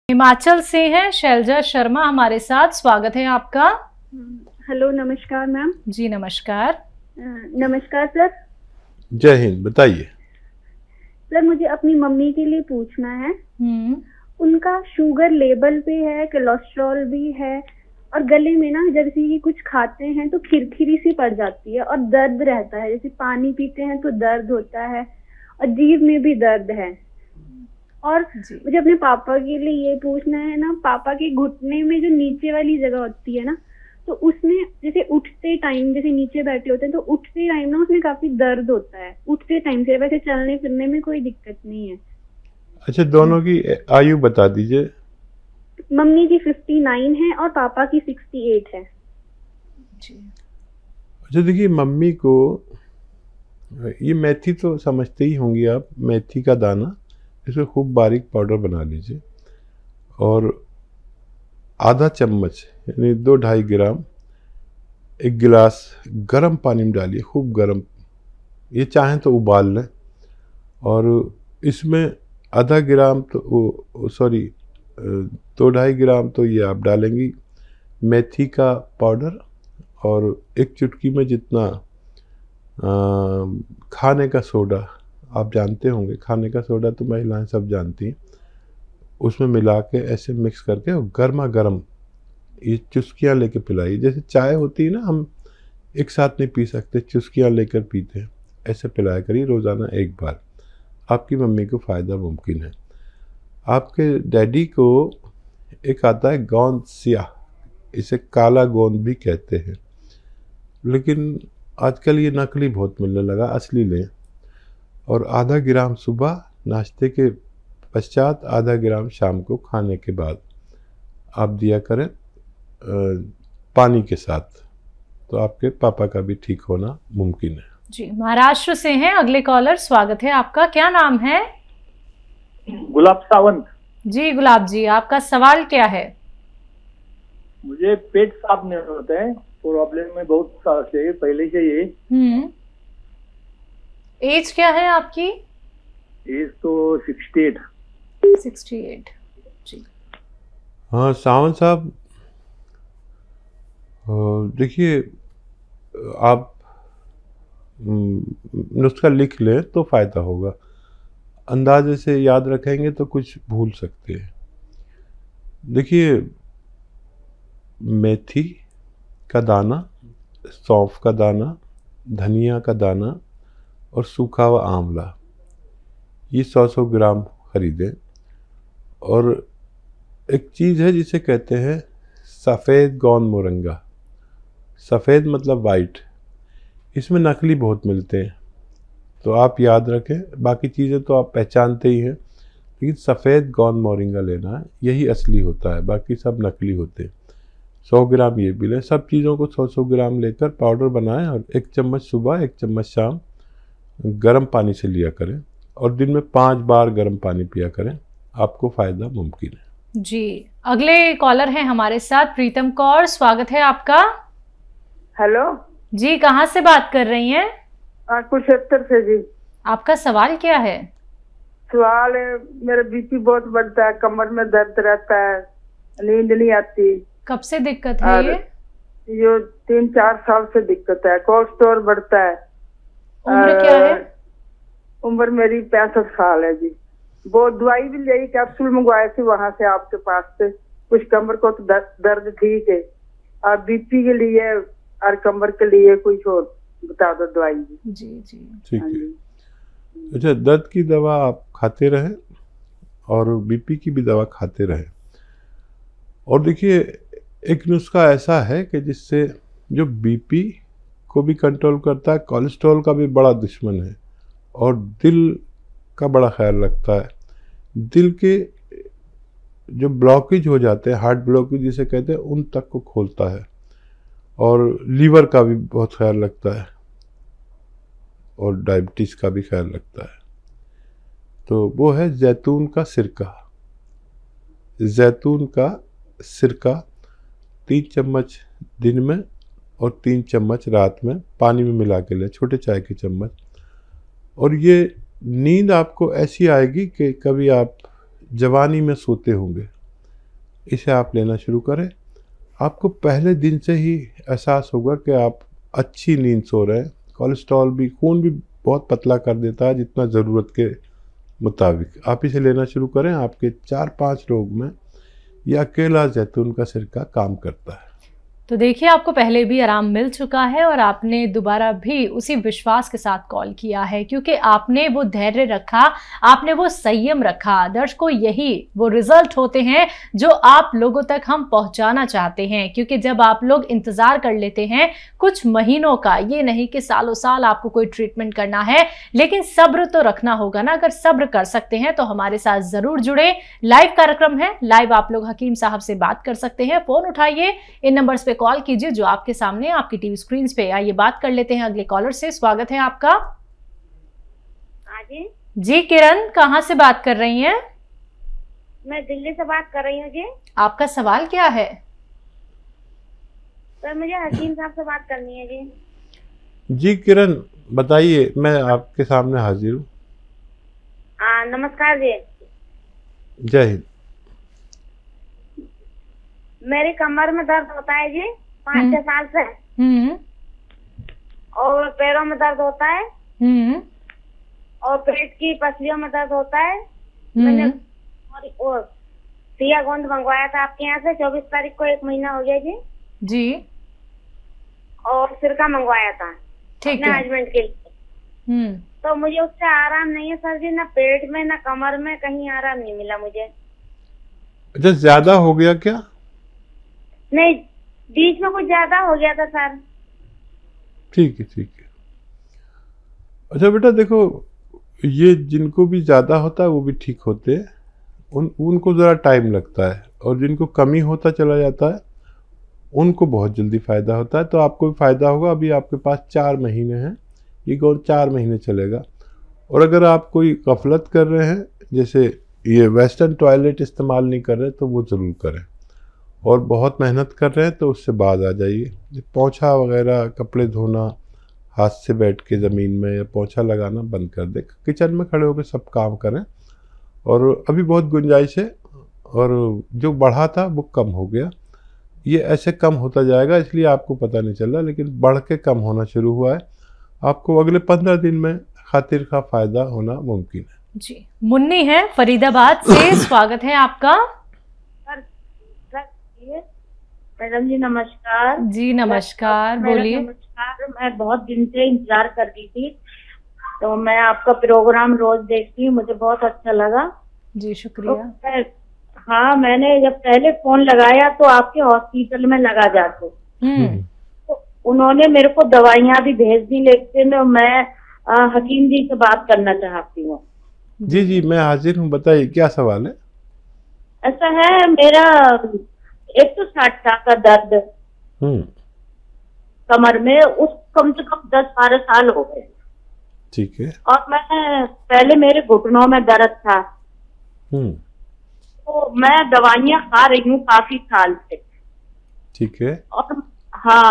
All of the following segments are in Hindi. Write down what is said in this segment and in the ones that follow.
हिमाचल से हैं शैलजा शर्मा हमारे साथ, स्वागत है आपका। हेलो, नमस्कार मैम। जी नमस्कार। नमस्कार सर। जय हिंद, बताइए। सर मुझे अपनी मम्मी के लिए पूछना है। उनका शुगर लेवल पे है, कोलेस्ट्रॉल भी है और गले में ना जैसे कि कुछ खाते हैं तो खिरखिरी सी पड़ जाती है और दर्द रहता है, जैसे पानी पीते हैं तो दर्द होता है और जीभ में भी दर्द है। और मुझे अपने पापा के लिए ये पूछना है ना, पापा के घुटने में जो नीचे वाली जगह होती है ना, तो उसमें जैसे उठते टाइम, जैसे नीचे बैठे होते हैं तो उठते टाइम ना उसमें काफी दर्द होता है उठते टाइम से। वैसे चलने फिरने में कोई दिक्कत नहीं है। अच्छा, दोनों की आयु बता दीजिए। मम्मी की 59 है और पापा की 68 है। अच्छा देखिए, मम्मी को ये मेथी तो समझते ही होंगी आप, मेथी का दाना, इसको खूब बारीक पाउडर बना लीजिए और आधा चम्मच यानी 2-2.5 ग्राम एक गिलास गर्म पानी में डालिए, खूब गर्म। ये चाहें तो उबाल लें और इसमें आधा ग्राम तो 2-2.5 ग्राम तो ये आप डालेंगी मेथी का पाउडर और एक चुटकी में जितना खाने का सोडा, आप जानते होंगे खाने का सोडा तो महिलाएं सब जानती हैं, उसमें मिला के ऐसे मिक्स करके और गर्मा गर्म ये चुस्कियाँ लेके पिलाइए। जैसे चाय होती है ना, हम एक साथ नहीं पी सकते, चुस्कियाँ लेकर पीते हैं, ऐसे पिलाया करिए रोज़ाना एक बार। आपकी मम्मी को फ़ायदा मुमकिन है। आपके डैडी को एक आता है गोंद सियाह, इसे काला गोंद भी कहते हैं, लेकिन आजकल ये नकली बहुत मिलने लगा, असली लें। और आधा ग्राम सुबह नाश्ते के पश्चात, आधा ग्राम शाम को खाने के बाद आप दिया करें पानी के साथ, तो आपके पापा का भी ठीक होना मुमकिन है। जी, महाराष्ट्र से हैं अगले कॉलर, स्वागत है आपका। क्या नाम है? गुलाब सावंत। जी गुलाब जी, आपका सवाल क्या है? मुझे पेट साफ नहीं होता है, प्रॉब्लम में बहुत साल से पहले से ये। एज क्या है आपकी? एज तो 68। जी हाँ सावंत साहब, देखिए आप नुस्खा लिख लें तो फ़ायदा होगा, अंदाजे से याद रखेंगे तो कुछ भूल सकते हैं। देखिए, मेथी का दाना, सौंफ का दाना, धनिया का दाना और सूखा हुआ आंवला, ये 100-100 ग्राम खरीदें। और एक चीज़ है जिसे कहते हैं सफ़ेद गोंद मोरंगा, सफ़ेद मतलब वाइट, इसमें नकली बहुत मिलते हैं, तो आप याद रखें। बाकी चीज़ें तो आप पहचानते ही हैं, लेकिन सफ़ेद गोंद मोरिंगा लेना है, यही असली होता है, बाकी सब नकली होते हैं। 100 ग्राम ये भी लें। सब चीज़ों को 100-100 ग्राम लेकर पाउडर बनाएं और 1 चम्मच सुबह 1 चम्मच शाम गर्म पानी से लिया करें और दिन में 5 बार गर्म पानी पिया करें, आपको फ़ायदा मुमकिन है। जी, अगले कॉलर हैं हमारे साथ प्रीतम कौर, स्वागत है आपका। हेलो जी, कहाँ से बात कर रही हैं? कुरुक्षेत्र से जी। आपका सवाल क्या है? सवाल है, मेरा बीपी बहुत बढ़ता है, कमर में दर्द रहता है, नींद नहीं आती। कब से दिक्कत है ये? 3-4 साल से दिक्कत है। कोलेस्ट्रॉल बढ़ता है। उम्र क्या है? उम्र मेरी 65 साल है जी। वो दवाई भी ली, कैप्सूल मंगवाए थे वहां से आपके पास से, कुछ कमर को तो दर्द ठीक है, और बीपी के लिए और कमर के लिए कुछ और बता दो दवाई। जी जी ठीक है। अच्छा, दर्द की दवा आप खाते रहें और बीपी की भी दवा खाते रहें। और देखिए, एक नुस्खा ऐसा है कि जिससे जो बीपी को भी कंट्रोल करता है, कोलेस्ट्रॉल का भी बड़ा दुश्मन है और दिल का बड़ा ख्याल रखता है। दिल के जो ब्लॉकेज हो जाते हैं, हार्ट ब्लॉकेज जिसे कहते हैं, उन तक को खोलता है और लीवर का भी बहुत ख्याल रखता है और डायबिटीज़ का भी ख्याल रखता है। तो वो है जैतून का सिरका। जैतून का सिरका 3 चम्मच दिन में और 3 चम्मच रात में पानी में मिला के लें, छोटे चाय के चम्मच। और ये नींद आपको ऐसी आएगी कि कभी आप जवानी में सोते होंगे, इसे आप लेना शुरू करें। आपको पहले दिन से ही एहसास होगा कि आप अच्छी नींद सो रहे हैं। कोलेस्ट्रॉल भी, खून भी बहुत पतला कर देता है जितना ज़रूरत के मुताबिक। आप इसे लेना शुरू करें, आपके 4-5 रोग में यह अकेला जैतून का सिरका काम करता है। तो देखिए, आपको पहले भी आराम मिल चुका है और आपने दोबारा भी उसी विश्वास के साथ कॉल किया है, क्योंकि आपने वो धैर्य रखा, आपने वो संयम रखा। दर्शकों, यही वो रिजल्ट होते हैं जो आप लोगों तक हम पहुंचाना चाहते हैं। क्योंकि जब आप लोग इंतजार कर लेते हैं कुछ महीनों का, ये नहीं कि सालों साल आपको कोई ट्रीटमेंट करना है, लेकिन सब्र तो रखना होगा ना। अगर सब्र कर सकते हैं तो हमारे साथ जरूर जुड़े। लाइव कार्यक्रम है, लाइव आप लोग हकीम साहब से बात कर सकते हैं। फोन उठाइए, इन नंबर्स पे कॉल कीजिए जो आपके सामने आपकी टीवी स्क्रीन पे। आइए बात कर लेते हैं अगले कॉलर से। स्वागत है आपका। जी किरण, कहाँ से बात कर रही हैं? मैं दिल्ली से बात कर रही हूँ जी। आपका सवाल क्या है? सर, मुझे हकीम साहब से बात करनी है जी। जी किरण, बताइए, मैं आपके सामने हाजिर हूँ। नमस्कार जी। जय हिंद। मेरे कमर में दर्द होता है जी 5-6 साल से। और पैरों में दर्द होता है। और पेट की पसलियों में दर्द होता है। मैंने और सिया गोंद मंगवाया था आपके यहाँ से 24 तारीख को, 1 महीना हो गया जी। और सिरका मंगवाया था अपने हस्बैंड के लिए। तो मुझे उससे आराम नहीं है सर जी, ना पेट में ना कमर में, कहीं आराम नहीं मिला मुझे। अच्छा, ज्यादा हो गया क्या? नहीं, बीच में कुछ ज्यादा हो गया था सर। ठीक है, ठीक है। अच्छा बेटा, देखो, ये जिनको भी ज़्यादा होता है वो भी ठीक होते हैं, उनको ज़रा टाइम लगता है। और जिनको कमी होता चला जाता है उनको बहुत जल्दी फ़ायदा होता है। तो आपको भी फ़ायदा होगा। अभी आपके पास 4 महीने हैं, ये कौन 4 महीने चलेगा। और अगर आप कोई गफलत कर रहे हैं, जैसे ये वेस्टर्न टॉयलेट इस्तेमाल नहीं कर रहे, तो वो ज़रूर करें। और बहुत मेहनत कर रहे हैं तो उससे बाज आ जाइए। पोंछा वगैरह, कपड़े धोना हाथ से बैठ के ज़मीन में, या पोंछा लगाना बंद कर दे। किचन में खड़े होकर सब काम करें। और अभी बहुत गुंजाइश है, और जो बढ़ा था वो कम हो गया। ये ऐसे कम होता जाएगा, इसलिए आपको पता नहीं चल रहा, लेकिन बढ़ के कम होना शुरू हुआ है। आपको अगले 15 दिन में खातिर का फ़ायदा होना मुमकिन है जी। मुन्नी है फरीदाबाद से, स्वागत है आपका। मैडम जी नमस्कार। जी नमस्कार, बोलिए। नमस्कार, मैं बहुत दिन से इंतजार कर रही थी, तो मैं आपका प्रोग्राम रोज देखती हूँ, मुझे बहुत अच्छा लगा जी। शुक्रिया। तो हाँ, मैंने जब पहले फोन लगाया तो आपके हॉस्पिटल में लगा जाके, तो उन्होंने मेरे को दवाइयाँ भी भेज दी, लेकिन मैं हकीम जी से बात करना चाहती हूँ। जी जी, मैं हाजिर हूँ, बताइए क्या सवाल है। ऐसा है, मेरा 160 का दर्द कमर में, उस कम से कम 10-12 साल हो गए। ठीक है। और मैं पहले मेरे घुटनों में दर्द था, तो मैं दवाइयाँ खा रही हूँ काफी साल से। ठीक है। और हाँ,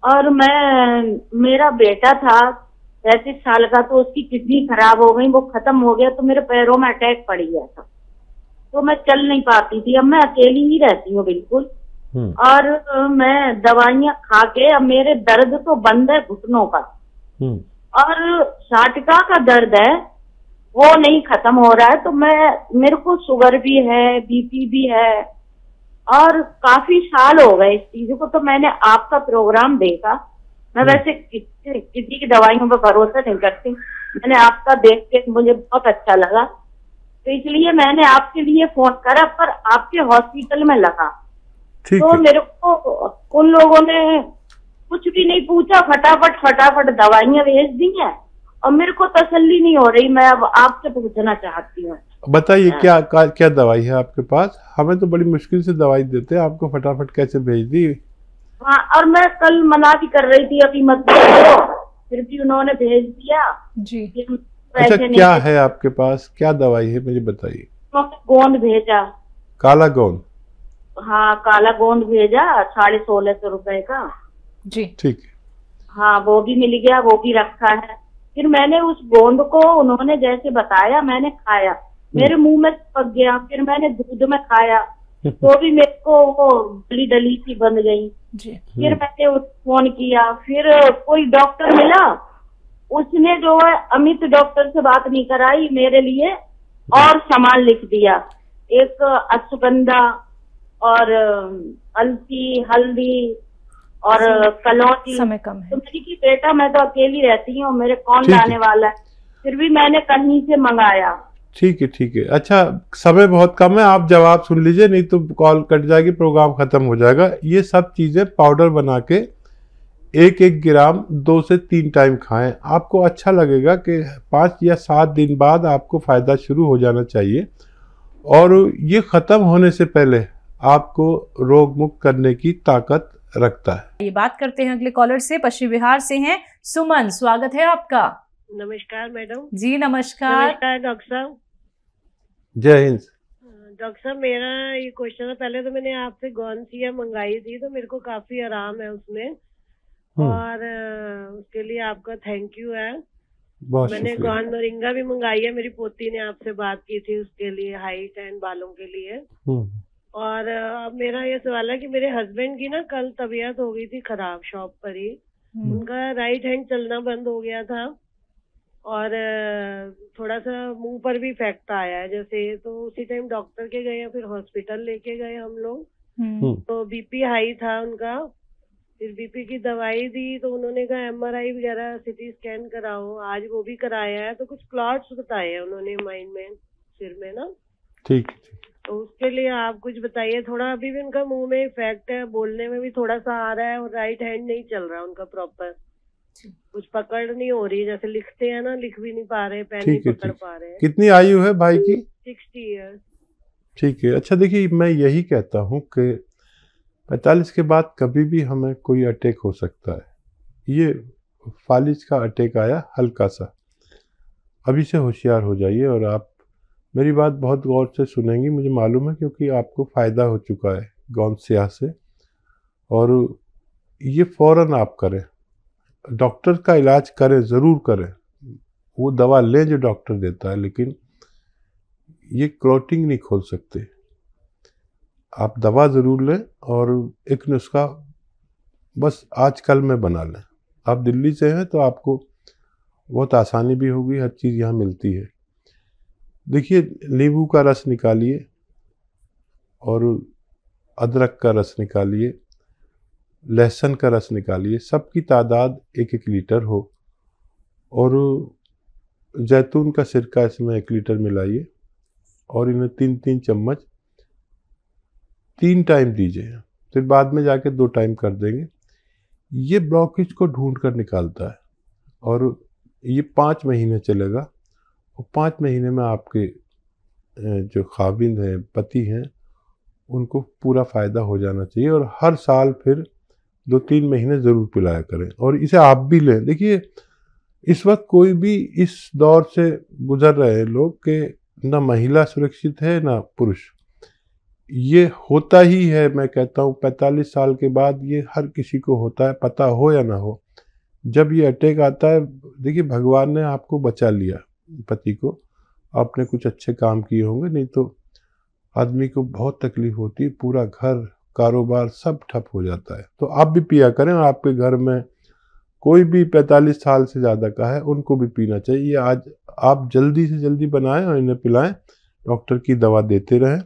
और मेरा बेटा था 35 साल का, तो उसकी किडनी खराब हो गई, वो खत्म हो गया, तो मेरे पैरों में अटैक पड़ गया था, तो मैं चल नहीं पाती थी। अब मैं अकेली ही रहती हूँ बिल्कुल, और मैं दवाइयाँ खा के अब मेरे दर्द तो बंद है घुटनों का, और साटिका का दर्द है वो नहीं खत्म हो रहा है। तो मेरे को शुगर भी है, बीपी भी है, और काफी साल हो गए इस चीज को। तो मैंने आपका प्रोग्राम देखा, मैं वैसे किसी की दवाइयों पर भरोसा नहीं करती, मैंने आपका देख के मुझे बहुत अच्छा लगा, तो इसलिए मैंने आपके लिए फोन करा, पर आपके हॉस्पिटल में लगा। तो मेरे को उन लोगों ने कुछ भी नहीं पूछा, फटाफट दवाइयाँ भेज दी हैं, और मेरे को तसल्ली नहीं हो रही। मैं अब आपसे पूछना चाहती हूँ, बताइए क्या दवाई है आपके पास। हमें तो बड़ी मुश्किल से दवाई देते हैं, आपको फटाफट कैसे भेज दी। हाँ, और मैं कल मना भी कर रही थी अभी मत भेजो, फिर भी उन्होंने भेज दिया जी। अच्छा, क्या है आपके पास, क्या दवाई है मुझे बताइए। गोंद भेजा, काला गोंद। हाँ, काला गोंद भेजा 1650 रुपए का जी। ठीक है। हाँ, वो भी मिल गया, वो भी रखा है। फिर मैंने उस गोंद को उन्होंने जैसे बताया मैंने खाया, मेरे मुंह में पक गया। फिर मैंने दूध में खाया, तो भी मेरे को वो डली डली सी बन गई जी। फिर मैंने फोन किया, फिर कोई डॉक्टर मिला, उसने जो है अमित डॉक्टर से बात नहीं कराई, मेरे लिए और सामान लिख दिया, एक अश्वगंधा और अलसी, हल्दी और कलौंजी। समय कम है तो मैंने कि बेटा मैं तो अकेली रहती हूँ, मेरे कौन लाने वाला है, फिर भी मैंने कहीं से मंगाया। ठीक है ठीक है। अच्छा, समय बहुत कम है, आप जवाब सुन लीजिए, नहीं तो कॉल कट जाएगी, प्रोग्राम खत्म हो जाएगा। ये सब चीजें पाउडर बना के 1-1 ग्राम 2 से 3 टाइम खाएं। आपको अच्छा लगेगा कि 5 या 7 दिन बाद आपको फायदा शुरू हो जाना चाहिए, और ये खत्म होने से पहले आपको रोग मुक्त करने की ताकत रखता है। ये बात करते हैं अगले कॉलर से, पश्चिम बिहार से हैं सुमन, स्वागत है आपका। नमस्कार मैडम। जी नमस्कार। नमस्कार डॉक्टर साहब। जय हिंद। डॉक्टर साहब मेरा ये क्वेश्चन है, पहले तो मैंने आपसे गौनसिया मंगाई थी, तो मेरे को काफी आराम है उसमें, और उसके लिए आपका थैंक यू है। मैंने गौन मोरिंगा भी मंगाई है, मेरी पोती ने आपसे बात की थी उसके लिए, हाइट एंड बालों के लिए। और अब मेरा ये सवाल है कि मेरे हस्बैंड की ना कल तबीयत हो गई थी खराब शॉप पर ही, उनका राइट हैंड चलना बंद हो गया था, और थोड़ा सा मुंह पर भी इफेक्ट आया है जैसे, तो उसी टाइम डॉक्टर के गए, फिर हॉस्पिटल लेके गए हम लोग। तो बीपी हाई था उनका, फिर बीपी की दवाई दी, तो उन्होंने कहा एमआरआई वगैरह सिटी स्कैन कराओ, आज वो भी कराया है, तो कुछ क्लॉट्स बताए हैं उन्होंने माइंड में, सिर में ना। ठीक। तो उसके लिए आप कुछ बताइए थोड़ा। अभी भी उनका मुंह में इफेक्ट है, बोलने में भी थोड़ा सा आ रहा है, और राइट हैंड नहीं चल रहा उनका प्रॉपर, कुछ पकड़ नहीं हो रही, जैसे लिखते हैं ना, लिख भी नहीं पा रहे, पेन नहीं पकड़ पा रहे। कितनी आयु है भाई की? 60 ईयर्स। ठीक है। अच्छा देखिए, मैं यही कहता हूँ कि 45 के बाद कभी भी हमें कोई अटैक हो सकता है। ये फालिज का अटैक आया हल्का सा, अभी से होशियार हो जाइए, और आप मेरी बात बहुत गौर से सुनेंगी, मुझे मालूम है, क्योंकि आपको फ़ायदा हो चुका है गौनसिया से, और ये फ़ौरन आप करें, डॉक्टर का इलाज करें, ज़रूर करें, वो दवा लें जो डॉक्टर देता है, लेकिन ये क्लॉटिंग नहीं खोल सकते। आप दवा ज़रूर लें, और एक नुस्खा बस आज कल में बना लें। आप दिल्ली से हैं तो आपको बहुत आसानी भी होगी, हर चीज़ यहाँ मिलती है। देखिए, नींबू का रस निकालिए और अदरक का रस निकालिए, लहसुन का रस निकालिए, सबकी तादाद 1-1 लीटर हो, और जैतून का सिरका इसमें 1 लीटर मिलाइए, और इन्हें 3-3 चम्मच 3 टाइम दीजिए, फिर बाद में जाके 2 टाइम कर देंगे। ये ब्लॉकेज को ढूंढ कर निकालता है, और ये 5 महीने चलेगा, और 5 महीने में आपके जो खाविंद हैं, पति हैं, उनको पूरा फ़ायदा हो जाना चाहिए। और हर साल फिर 2-3 महीने ज़रूर पिलाया करें, और इसे आप भी लें। देखिए, इस वक्त कोई भी इस दौर से गुजर रहे हैं लोग कि ना महिला सुरक्षित है ना पुरुष। ये होता ही है, मैं कहता हूँ 45 साल के बाद ये हर किसी को होता है, पता हो या ना हो। जब ये अटैक आता है, देखिए भगवान ने आपको बचा लिया, पति को, आपने कुछ अच्छे काम किए होंगे, नहीं तो आदमी को बहुत तकलीफ होती है, पूरा घर कारोबार सब ठप हो जाता है। तो आप भी पिया करें, और आपके घर में कोई भी 45 साल से ज़्यादा का है उनको भी पीना चाहिए। आज आप जल्दी से जल्दी बनाएं और इन्हें पिलाएं, डॉक्टर की दवा देते रहें।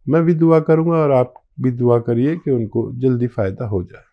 मैं भी दुआ करूंगा, और आप भी दुआ करिए कि उनको जल्दी फ़ायदा हो जाए।